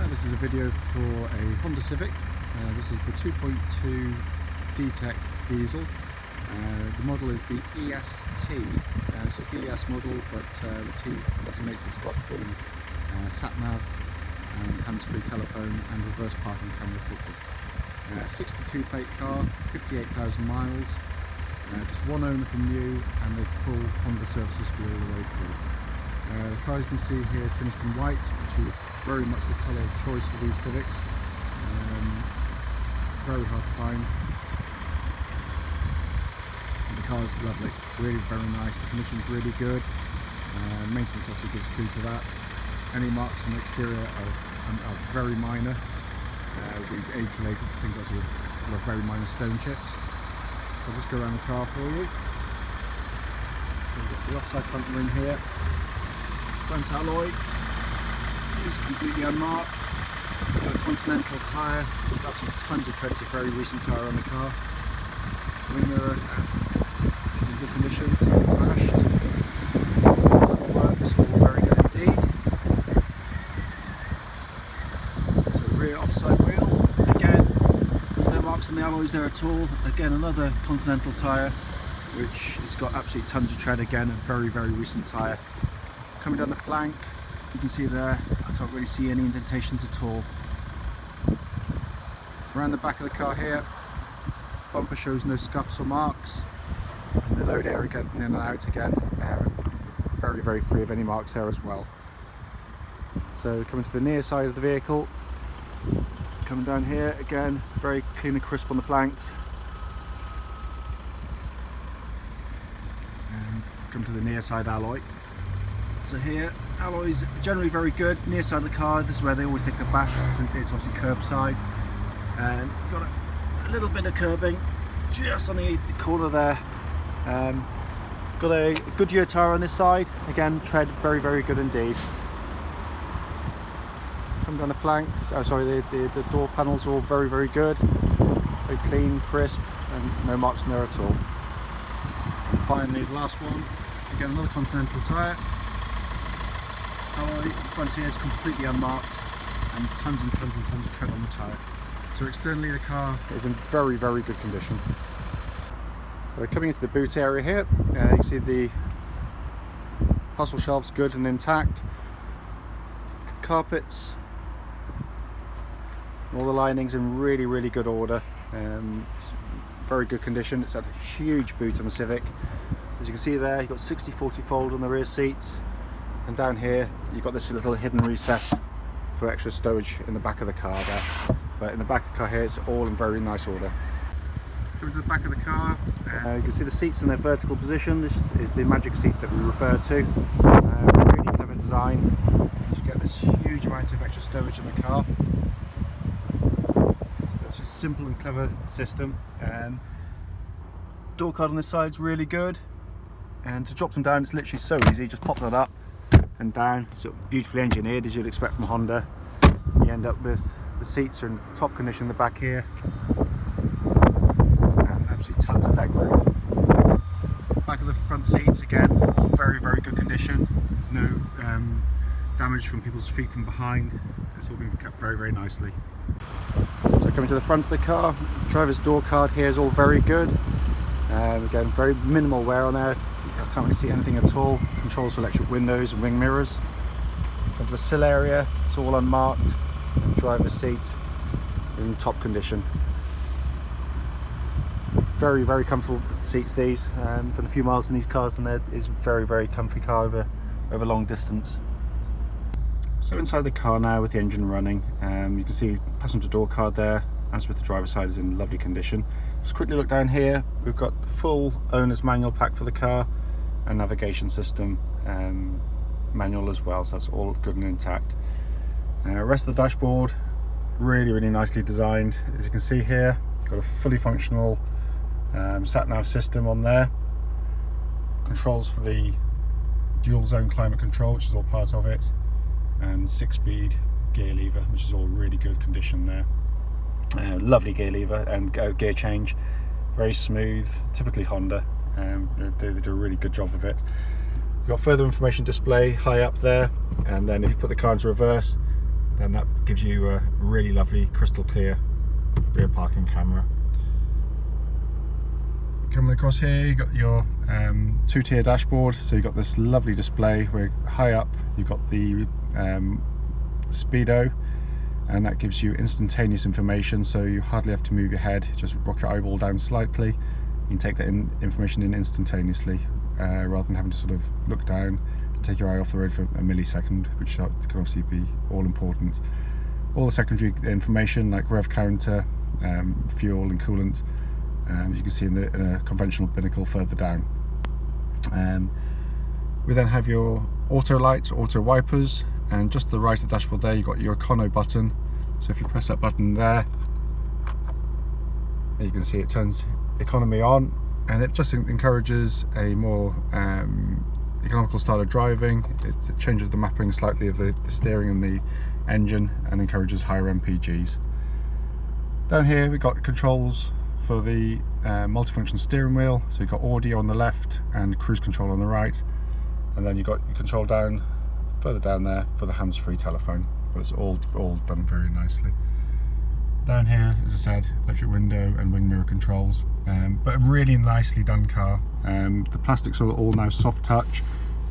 This is a video for a Honda Civic. This is the 2.2i-DTEC diesel. The model is the EST, so it's the ES model, but the T designates it's got the sat-nav and hands-free telephone and reverse parking camera fitted. 62 plate car, 58,000 miles, just one owner from new, and a full Honda service history all the way through. The car, you can see here, is finished in white, which is very much the colour of choice for these Civics. Very hard to find. And the car is lovely, really very nice. The condition is really good. Maintenance obviously gives clue to that. Any marks on the exterior are very minor. We've age-related things actually with very minor stone chips. So I'll just go around the car for you. So we've got the offside front ring here. Front alloy is completely unmarked. We've got a Continental tyre. We've got tons of treads, a very recent tyre on the car. Wing mirror is in good condition, it's not crashed. Works, all very good indeed. So rear offside wheel, again, there's no marks on the alloys there at all. Again, another Continental tyre, which has got absolutely tons of tread. Again, a very, very recent tyre. Coming down the flank, you can see there, I can't really see any indentations at all. Around the back of the car here, bumper shows no scuffs or marks. And the load area getting in and out again, very, very free of any marks there as well. So coming to the near side of the vehicle, coming down here again, very clean and crisp on the flanks. And come to the near side alloy. So here, alloys generally very good. Near side of the car, this is where they always take the bash. It's obviously curbside, and got a little bit of curbing just on the corner there. Got a Goodyear tyre on this side. Again, tread very, very good indeed. Come down the flank. Oh, sorry, the door panels are all very, very good. Very clean, crisp, and no marks in there at all. And finally, the last one. Again, another Continental tyre. Alloy, the front here is completely unmarked, and tons and tons and tons of tread on the tyre. So externally the car is in very, very good condition. So coming into the boot area here, you can see the parcel shelves good and intact. Carpets, all the linings in really, really good order. It's very good condition. It's had a huge boot on the Civic. As you can see there, you've got 60/40 fold on the rear seats. And down here, you've got this little hidden recess for extra stowage in the back of the car there. But in the back of the car here, it's all in very nice order. Coming to the back of the car, you can see the seats in their vertical position. This is the magic seats that we refer to. Really clever design. You get this huge amount of extra stowage in the car. It's a simple and clever system. Door card on this side is really good. And to drop them down, it's literally so easy. Just pop that up and down. So beautifully engineered, as you'd expect from Honda. You end up with the seats are in top condition in the back here, and absolutely tons of leg room. Back of the front seats again, all very, very good condition. There's no damage from people's feet from behind. It's all been kept very, very nicely. So coming to the front of the car, driver's door card here is all very good. Again, very minimal wear on there. I can't really see anything at all. Controls for electric windows and wing mirrors. Of the sill area, it's all unmarked. The driver's seat is in top condition. Very, very comfortable seats these. Done a few miles in these cars, and it is a very, very comfy car over long distance. So inside the car now with the engine running, you can see passenger door card there, as with the driver's side, is in lovely condition. Just quickly look down here, we've got full owner's manual pack for the car and navigation system manual as well, so that's all good and intact. Rest of the dashboard, really, really nicely designed. As you can see here, got a fully functional sat-nav system on there. Controls for the dual zone climate control, which is all part of it, and 6-speed gear lever, which is all really good condition there. Lovely gear lever and gear change, very smooth, typically Honda. They do a really good job of it. You've got further information display high up there, and then if you put the car into reverse, then that gives you a really lovely crystal clear rear parking camera. Coming across here, you've got your two-tier dashboard, so you've got this lovely display where high up you've got the speedo, and that gives you instantaneous information, so you hardly have to move your head, just rock your eyeball down slightly, you can take that information in instantaneously, rather than having to sort of look down and take your eye off the road for a millisecond, which can obviously be all important. All the secondary information like rev counter, fuel and coolant, you can see in a conventional binnacle further down. We then have your auto lights, auto wipers, and just to the right of the dashboard there you've got your econo button. So if you press that button there, you can see it turns economy on, and it just encourages a more economical style of driving. It changes the mapping slightly of the steering and the engine and encourages higher MPGs. Down here we've got controls for the multifunction steering wheel, so you've got audio on the left and cruise control on the right, and then you've got your control down further down there for the hands-free telephone, but it's all done very nicely. Down here, as I said, electric window and wing mirror controls, but a really nicely done car. The plastics are all now soft touch.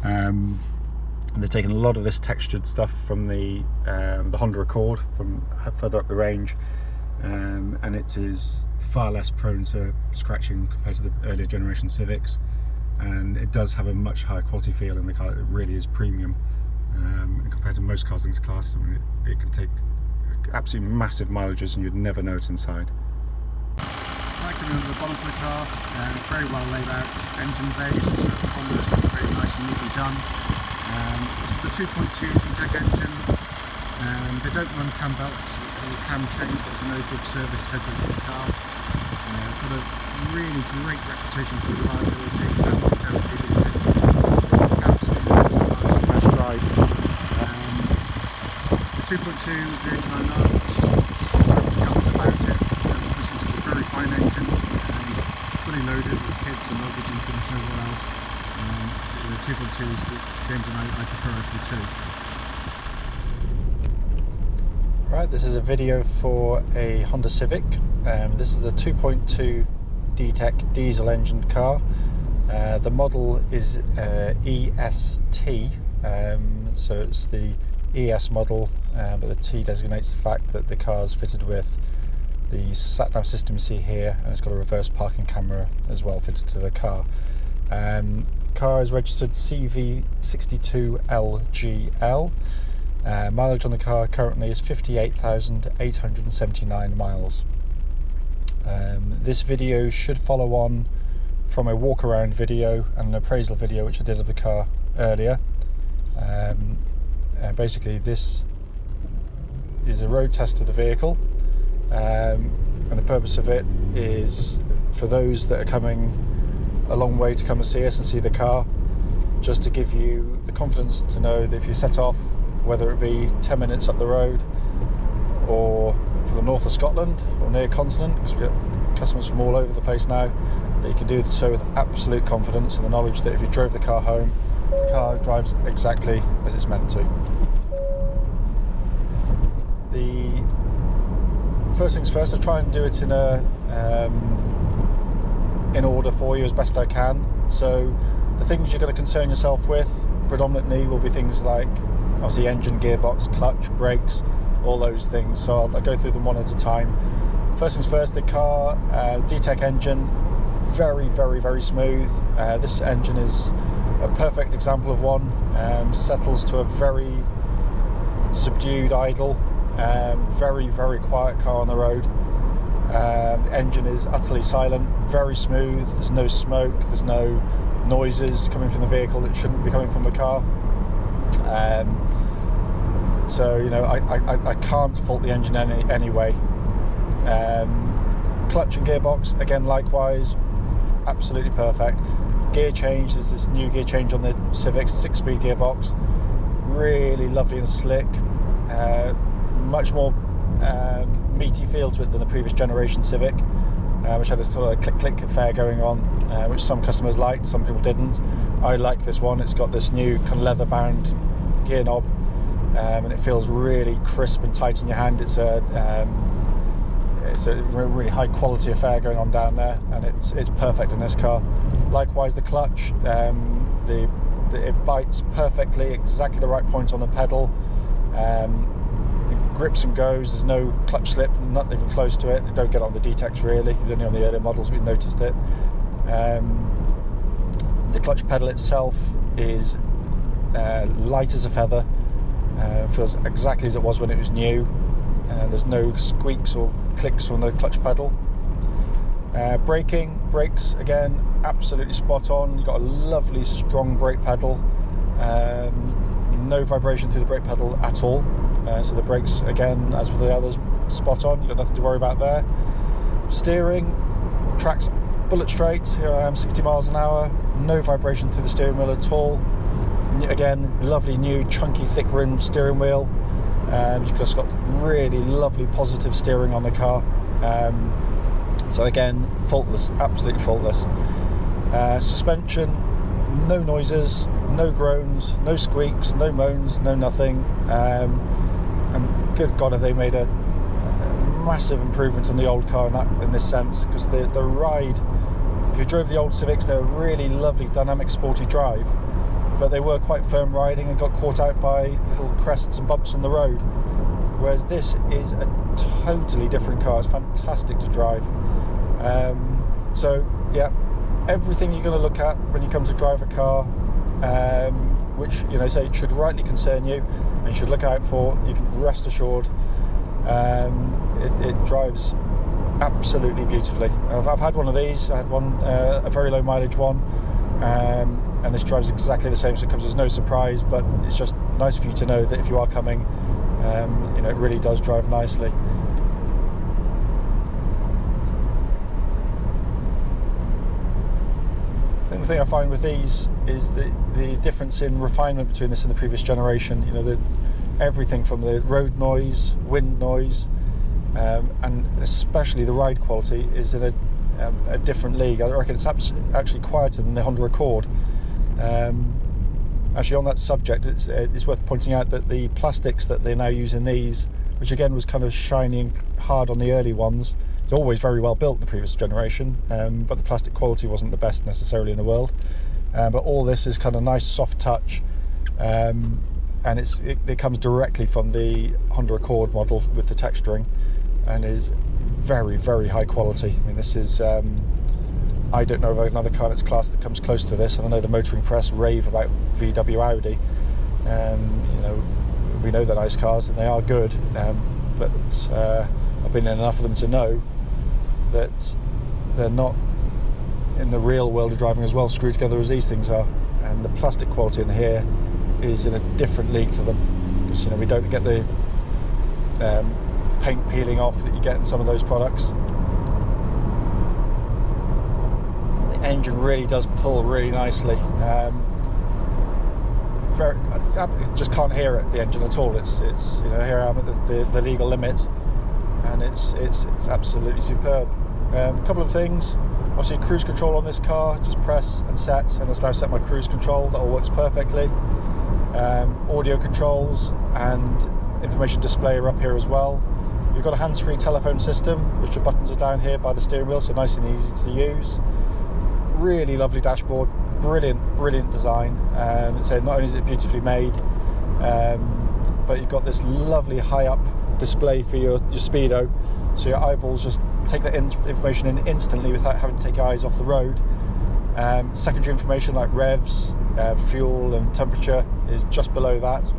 They're taking a lot of this textured stuff from the Honda Accord from further up the range, and it is far less prone to scratching compared to the earlier generation Civics, and it does have a much higher quality feel in the car. It really is premium, and compared to most cars in this class, I mean, it can take absolutely massive mileages and you'd never know it's inside. Right, coming over the bonnet of the car, very well laid out engine bays, so Honda is very nice and neatly done. This is the 2.2i-DTEC engine. They don't run cam belts or cam chains, there's no big service schedule for the car. Got a really great reputation for reliability and longevity. Absolutely nice ride. The 2.2 is the engine I love. There's so much guts about it. Obviously this is a very fine engine, fully loaded with kids and luggage and goodness knows what else. The 2.2 is the engine I prefer over the two. Right, this is a video for a Honda Civic. This is the 2.2i-DTEC diesel engined car. The model is EST, so it's the ES model, but the T designates the fact that the car is fitted with the Nav system you see here, and it's got a reverse parking camera as well fitted to the car. Car is registered CV62LGL. Mileage on the car currently is 58,879 miles. This video should follow on from a walk around video and an appraisal video which I did of the car earlier. Basically this is a road test of the vehicle, and the purpose of it is for those that are coming a long way to come and see us and see the car, just to give you the confidence to know that if you set off, whether it be 10 minutes up the road or for the north of Scotland or near continent, because we get customers from all over the place now, that you can do so with absolute confidence and the knowledge that if you drove the car home, the car drives exactly as it's meant to. The first things first, I try and do it in order for you as best I can. So the things you're going to concern yourself with predominantly will be things like obviously engine, gearbox, clutch, brakes, all those things. So I'll go through them one at a time. First things first, the car, DTEC engine, very, very, very smooth. This engine is a perfect example of one. Settles to a very subdued idle. Very, very quiet car on the road. The engine is utterly silent, very smooth. There's no smoke, there's no noises coming from the vehicle that shouldn't be coming from the car. So you know, I can't fault the engine anyway. Clutch and gearbox, again likewise, absolutely perfect. Gear change, there's this new gear change on the Civic, 6-speed gearbox, really lovely and slick. Much more meaty feel to it than the previous generation Civic, which had a sort of click affair going on, which some customers liked, some people didn't. I like this one. It's got this new kind of leather bound gear knob, and it feels really crisp and tight in your hand. It's a really high quality affair going on down there, and it's perfect in this car. Likewise, the clutch, it bites perfectly, exactly the right point on the pedal. It grips and goes. There's no clutch slip, not even close to it. You don't get it on the DTECs really. Only on the earlier models we noticed it. The clutch pedal itself is light as a feather. Feels exactly as it was when it was new. There's no squeaks or clicks from the clutch pedal. Brakes again, absolutely spot on. You've got a lovely strong brake pedal. No vibration through the brake pedal at all. So the brakes, again, as with the others, spot on. You've got nothing to worry about there. Steering, tracks bullet straight. Here I am, 60 miles an hour. No vibration through the steering wheel at all. Again, lovely new chunky thick rim steering wheel. You've just got really lovely positive steering on the car. So again, faultless, absolutely faultless. Suspension, no noises, no groans, no squeaks, no moans, no nothing. And good God, have they made a massive improvement on the old car in this sense, because the ride, if you drove the old Civics, they were really lovely, dynamic, sporty drive, but they were quite firm riding and got caught out by little crests and bumps on the road. Whereas this is a totally different car. It's fantastic to drive. So yeah, everything you're going to look at when you come to drive a car, which, you know, say should rightly concern you and you should look out for, you can rest assured it drives absolutely beautifully. I've had one of these. I had one, a very low mileage one, and this drives exactly the same, so it comes as no surprise, but it's just nice for you to know that if you are coming, you know, it really does drive nicely. I think the thing I find with these is the difference in refinement between this and the previous generation. You know, everything from the road noise, wind noise, and especially the ride quality is in a different league. I reckon it's actually quieter than the Honda Accord. Actually, on that subject, it's worth pointing out that the plastics that they now use in these, which again was kind of shiny and hard on the early ones, it's always very well built in the previous generation, but the plastic quality wasn't the best necessarily in the world. But all this is kind of nice soft touch, and it comes directly from the Honda Accord model with the texturing, and is very, very high quality. I mean, this is I don't know of another car in its class that comes close to this, and I know the motoring press rave about VW Audi. You know, we know they're nice cars and they are good, but I've been in enough of them to know that they're not in the real world of driving as well screwed together as these things are, and the plastic quality in here is in a different league to them, because, you know, we don't get the paint peeling off that you get in some of those products. The engine really does pull really nicely. I just can't hear it, the engine at all. It's you know, here I am at the legal limit, and it's absolutely superb. A couple of things. Obviously, cruise control on this car, just press and set, and it's now set my cruise control. That all works perfectly. Audio controls and information display are up here as well. You've got a hands-free telephone system, which the buttons are down here by the steering wheel, so nice and easy to use. Really lovely dashboard, brilliant design. So not only is it beautifully made, but you've got this lovely high-up display for your speedo, so your eyeballs just take that information in instantly without having to take your eyes off the road. Secondary information like revs, fuel and temperature is just below that,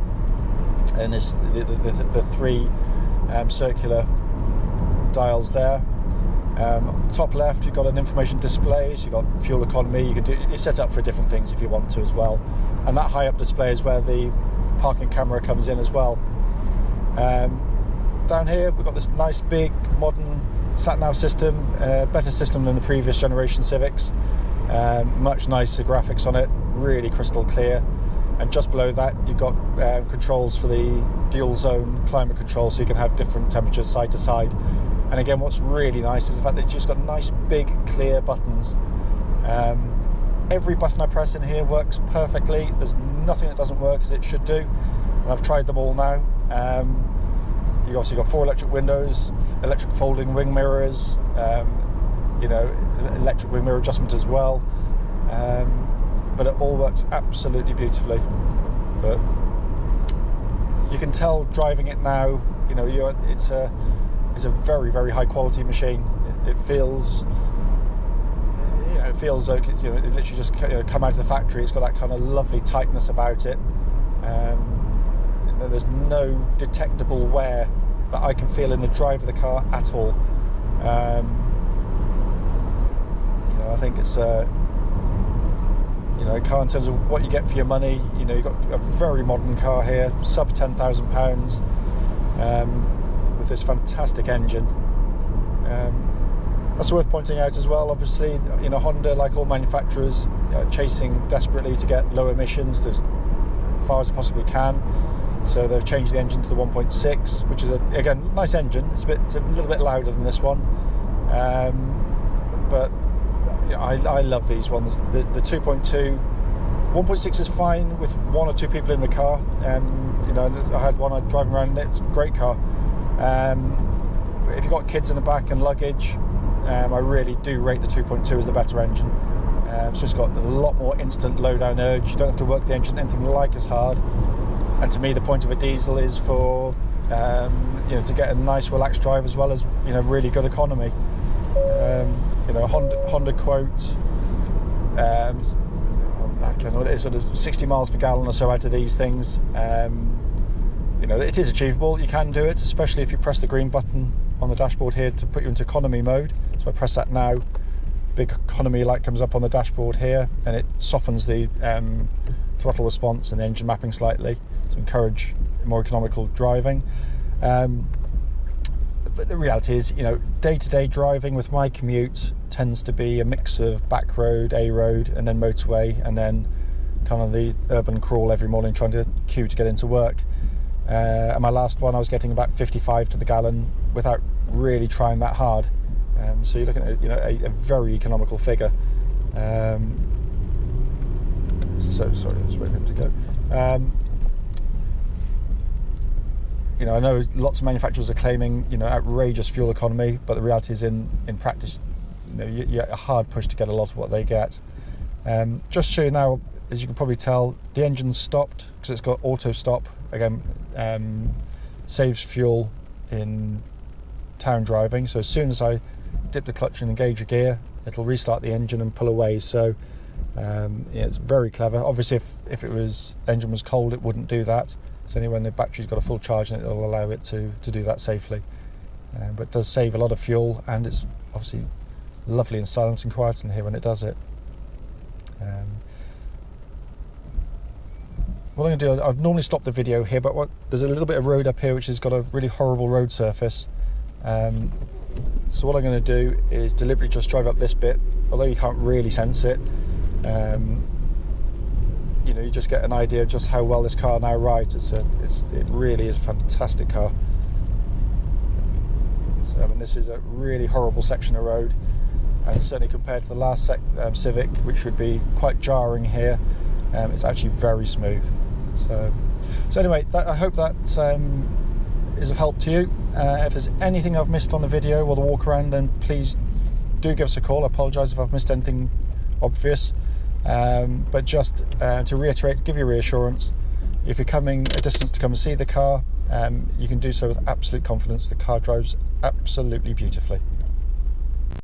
and this the three circular dials there. Top left, you've got an information display, so you've got fuel economy. You set up for different things if you want to as well, and that high up display is where the parking camera comes in as well. Down here we've got this nice big modern sat-nav system, better system than the previous generation Civics, much nicer graphics on it, really crystal clear. And just below that you've got controls for the dual zone climate control, so you can have different temperatures side to side. And again, what's really nice is the fact that you've just got nice big clear buttons. Every button I press in here works perfectly. There's nothing that doesn't work as it should do. I've tried them all now. You obviously got 4 electric windows, electric folding wing mirrors, you know, electric wing mirror adjustment as well. But it all works absolutely beautifully. But you can tell driving it now, you know, it's a very, very high quality machine. It feels, you know, it feels like, you know, it literally just, you know, come out of the factory. It's got that kind of lovely tightness about it. There's no detectable wear that I can feel in the drive of the car at all. You know, I think it's you know, a car in terms of what you get for your money. You know, you've got a very modern car here, sub £10,000, with this fantastic engine. That's worth pointing out as well. Obviously, you know, Honda, like all manufacturers, chasing desperately to get low emissions as far as it possibly can. So they've changed the engine to the 1.6, which is again nice engine. It's a little bit louder than this one, but you know, I love these ones. The 2.2, 1.6 is fine with 1 or 2 people in the car. You know, I had one driving around in it. It's a great car. If you've got kids in the back and luggage, I really do rate the 2.2 as the better engine. It's just got a lot more instant low down urge. You don't have to work the engine anything like as hard. And to me, the point of a diesel is for you know, to get a nice relaxed drive as well as, you know, really good economy. You know, Honda quote I don't know what it is, sort of 60 miles per gallon or so out of these things. You know, it is achievable. You can do it, especially if you press the green button on the dashboard here to put you into economy mode. So I press that now, big economy light comes up on the dashboard here, and it softens the throttle response and the engine mapping slightly to encourage more economical driving. But the reality is, you know, day-to-day driving with my commute tends to be a mix of back road, A road, and then motorway, and then kind of the urban crawl every morning trying to queue to get into work. And my last one, I was getting about 55 to the gallon without really trying that hard. So you're looking at, you know, a very economical figure. So sorry, I was waiting for him to go. You know, I know lots of manufacturers are claiming, you know, outrageous fuel economy, but the reality is, in practice, you know, you're a hard push to get a lot of what they get. Just to show you now, as you can probably tell, the engine's stopped because it's got auto stop. Again, saves fuel in town driving. So as soon as I dip the clutch and engage a gear, it'll restart the engine and pull away. So yeah, it's very clever. Obviously, if it was engine was cold, it wouldn't do that. It's only when the battery's got a full charge and it'll allow it to do that safely. But it does save a lot of fuel, and it's obviously lovely and silent and quiet in here when it does it. What I'm going to do, I've normally stopped the video here, but there's a little bit of road up here which has got a really horrible road surface. So what I'm going to do is deliberately just drive up this bit, although you can't really sense it. You know, you just get an idea of just how well this car now rides. It really is a fantastic car. So I mean, this is a really horrible section of road, and certainly compared to the last Civic, which would be quite jarring here, it's actually very smooth. So anyway, I hope that is of help to you. If there's anything I've missed on the video or the walk around, then please do give us a call. I apologise if I've missed anything obvious. But just to reiterate, give you reassurance, if you're coming a distance to come and see the car, you can do so with absolute confidence. The car drives absolutely beautifully.